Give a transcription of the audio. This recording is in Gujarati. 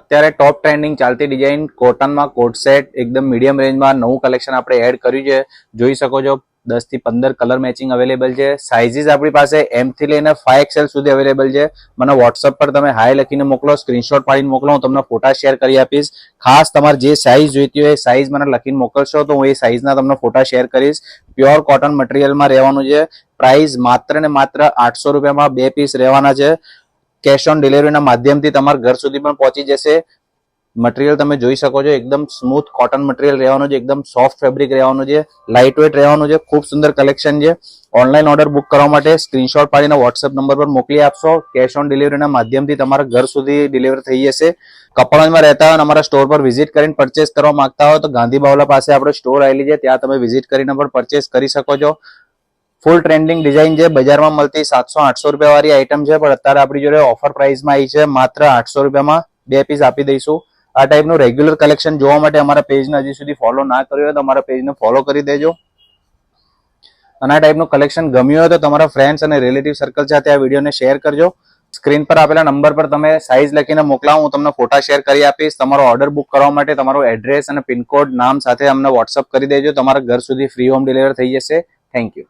અત્યારે ટોપ ટ્રેન્ડિંગ ચાલતી ડિઝાઇન કોટનમાં કોટ સેટ એકદમ મીડિયમ રેન્જમાં નવું કલેક્શન આપણે એડ કર્યું છે. જોઈ શકો છો 10 થી 15 કલર મેચિંગ અવેલેબલ છે. સાઇઝીસ આપણી પાસે M થી લઈને 5XL સુધી અવેલેબલ છે. મને વોટ્સઅપ પર તમે હાય લખીને મોકલો, સ્ક્રીનશોટ પાડીને મોકલો, હું તમને ફોટા શેર કરી આપીશ. ખાસ તમારે જે સાઇઝ જોઈતી હોય એ સાઇઝ મને લખીને મોકલશો તો હું એ સાઇઝના તમને ફોટા શેર કરીશ. પ્યોર કોટન મટીરિયલમાં રહેવાનું છે. પ્રાઇસ માત્ર ને માત્ર 800 રૂપિયામાં 2 પીસ રહેવાના છે. કેશ ઓન ડિલિવરીના માધ્યમથી તમારા ઘર સુધી પણ પહોંચી જશે. મટીરિયલ તમે જોઈ શકો છો એકદમ સ્મૂથ કોટન મટીરિયલ રહેવાનું છે, એકદમ સોફ્ટ ફેબ્રિક રહેવાનું છે, લાઇટ વેટ રહેવાનું છે. ખૂબ સુંદર કલેક્શન છે. ઓનલાઈન ઓર્ડર બુક કરવા માટે સ્ક્રીનશોટ પાડીને વોટ્સએપ નંબર પર મોકલી આપશો. કેશ ઓન ડિલિવરીના માધ્યમથી તમારા ઘર સુધી ડિલિવર થઈ જશે. કપડામાં રહેતા હોય અને અમારા સ્ટોર પર વિઝિટ કરીને પરચેસ કરવા માંગતા હોય તો ગાંધી બાવલા પાસે આપણે સ્ટોર આવેલી છે, ત્યાં તમે વિઝિટ કરીને પણ પરચેસ કરી શકો છો. ફૂલ ટ્રેન્ડિંગ ડિઝાઇન છે. બજારમાં મળતી 700-800 રૂપિયા વાળી આઈટમ છે, પણ અત્યારે આપણી જોડે ઓફર પ્રાઇસમાં આવી છે. માત્ર 800 રૂપિયામાં 2 પીસ આપી દઈશું. આ ટાઈપનું રેગ્યુલર કલેક્શન જોવા માટે અમારા પેજને હજી સુધી ફોલો ના કર્યો હોય તો અમારા પેજને ફોલો કરી દેજો. અને આ ટાઈપનું કલેક્શન ગમ્યું હોય તો તમારા ફ્રેન્ડ્સ અને રિલેટિવ સર્કલ સાથે આ વિડીયોને શેર કરજો. સ્ક્રીન પર આપેલા નંબર પર તમે સાઇઝ લખીને મોકલાવો, હું તમને ફોટા શેર કરી આપીશ. તમારો ઓર્ડર બુક કરવા માટે તમારો એડ્રેસ અને પિનકોડ નામ સાથે અમને વોટ્સઅપ કરી દેજો. તમારા ઘર સુધી ફ્રી હોમ ડિલિવર થઈ જશે. Thank you.